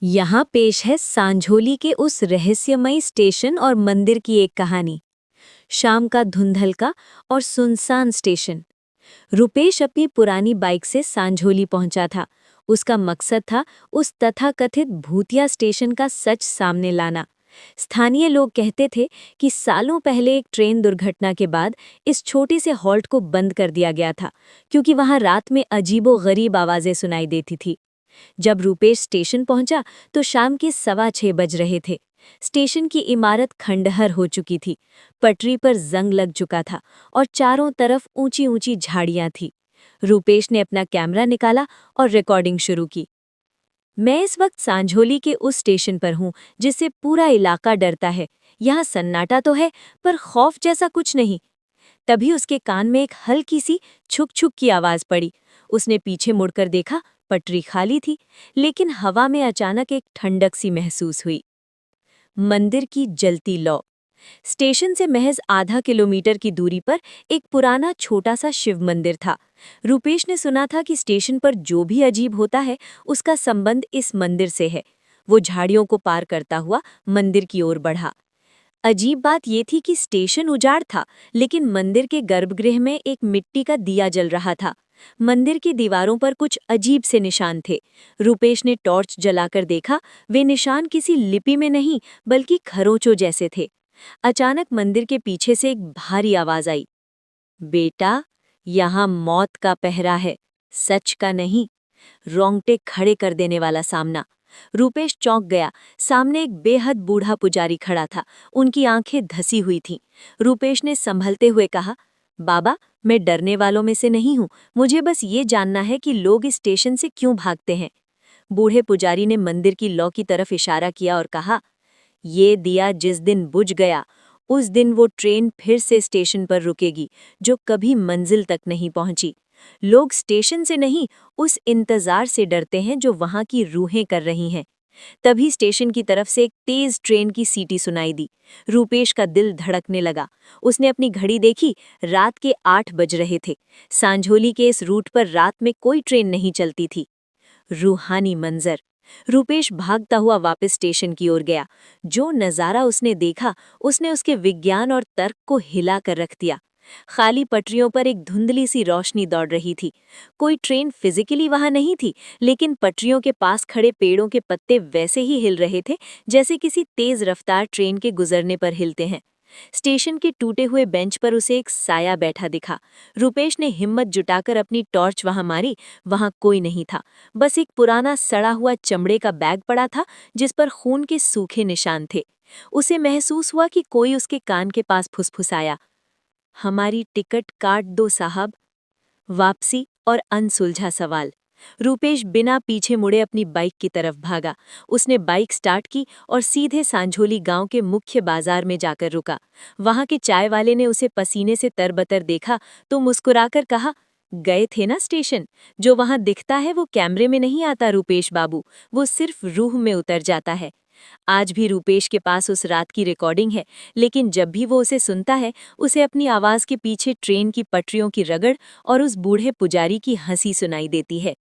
यहाँ पेश है सांझोली के उस रहस्यमयी स्टेशन और मंदिर की एक कहानी। शाम का धुंधलका और सुनसान स्टेशन। रुपेश अपनी पुरानी बाइक से सांझोली पहुंचा था। उसका मकसद था उस तथाकथित भूतिया स्टेशन का सच सामने लाना। स्थानीय लोग कहते थे कि सालों पहले एक ट्रेन दुर्घटना के बाद इस छोटे से हॉल्ट को बंद कर दिया गया था, क्योंकि वहां रात में अजीबो-गरीब आवाजें सुनाई देती थी। जब रूपेश स्टेशन पहुंचा तो शाम के 6:15 बज रहे थे। स्टेशन की इमारत खंडहर हो चुकी थी, पटरी पर जंग लग चुका था और चारों तरफ ऊंची ऊंची झाड़ियां थी। रूपेश ने अपना कैमरा निकाला और रिकॉर्डिंग शुरू की। मैं इस वक्त सांझोली के उस स्टेशन पर हूं जिससे पूरा इलाका डरता है। यहाँ सन्नाटा तो है, पर खौफ जैसा कुछ नहीं। तभी उसके कान में एक हल्की सी छुक छुक की आवाज पड़ी। उसने पीछे मुड़कर देखा, पटरी खाली थी, लेकिन हवा में अचानक एक ठंडक सी महसूस हुई। मंदिर की जलती लौ। स्टेशन से महज आधा किलोमीटर की दूरी पर एक पुराना छोटा सा शिव मंदिर था। रूपेश ने सुना था कि स्टेशन पर जो भी अजीब होता है उसका संबंध इस मंदिर से है। वो झाड़ियों को पार करता हुआ मंदिर की ओर बढ़ा। अजीब बात ये थी कि स्टेशन उजाड़ था, लेकिन मंदिर के गर्भगृह में एक मिट्टी का दिया जल रहा था। मंदिर की दीवारों पर कुछ अजीब से निशान थे। रूपेश ने टॉर्च जलाकर देखा, वे निशान किसी लिपि में नहीं बल्कि खरोंचों जैसे थे। अचानक मंदिर के पीछे से एक भारी आवाज आई, बेटा, यहाँ मौत का पहरा है, सच का नहीं। रोंगटे खड़े कर देने वाला सामना। रूपेश चौंक गया। सामने एक बेहद बूढ़ा पुजारी खड़ा था। उनकी आंखें धसी हुई थीं। रूपेश ने संभलते हुए कहा, बाबा, मैं डरने वालों में से नहीं हूं। मुझे बस ये जानना है कि लोग इस स्टेशन से क्यों भागते हैं। बूढ़े पुजारी ने मंदिर की लौ की तरफ इशारा किया और कहा, ये दिया जिस दिन बुझ गया, उस दिन वो ट्रेन फिर से स्टेशन पर रुकेगी जो कभी मंजिल तक नहीं पहुंची। लोग स्टेशन से नहीं, उस इंतजार से डरते हैं जो वहां की रूहें कर रही हैं। तभी स्टेशन की तरफ से एक तेज ट्रेन की सीटी सुनाई दी। रूपेश का दिल धड़कने लगा। उसने अपनी घड़ी देखी, रात के 8 बज रहे थे। सांझोली के इस रूट पर रात में कोई ट्रेन नहीं चलती थी। रूहानी मंजर। रूपेश भागता हुआ वापस स्टेशन की ओर गया। जो नज़ारा उसने देखा, उसने उसके विज्ञान और तर्क को हिला कर रख दिया। खाली पटरियों पर एक धुंधली सी रोशनी दौड़ रही थी। कोई ट्रेन फिजिकली वहां नहीं थी, लेकिन पटरियों के पास खड़े पेड़ों के पत्ते वैसे ही हिल रहे थे जैसे किसी तेज रफ्तार ट्रेन के गुजरने पर हिलते हैं। स्टेशन के टूटे हुए बेंच पर उसे एक साया बैठा दिखा। रूपेश ने हिम्मत जुटाकर अपनी टॉर्च वहां मारी। वहां कोई नहीं था, बस एक पुराना सड़ा हुआ चमड़े का बैग पड़ा था जिस पर खून के सूखे निशान थे। उसे महसूस हुआ कि कोई उसके कान के पास फुसफुसाया, हमारी टिकट काट दो साहब। वापसी और अनसुलझा सवाल। रूपेश बिना पीछे मुड़े अपनी बाइक की तरफ भागा। उसने बाइक स्टार्ट की और सीधे सांझोली गांव के मुख्य बाजार में जाकर रुका। वहां के चाय वाले ने उसे पसीने से तरबतर देखा तो मुस्कुराकर कहा, गए थे ना स्टेशन? जो वहां दिखता है वो कैमरे में नहीं आता रूपेश बाबू, वो सिर्फ रूह में उतर जाता है। आज भी रूपेश के पास उस रात की रिकॉर्डिंग है, लेकिन जब भी वो उसे सुनता है, उसे अपनी आवाज के पीछे ट्रेन की पटरियों की रगड़ और उस बूढ़े पुजारी की हंसी सुनाई देती है।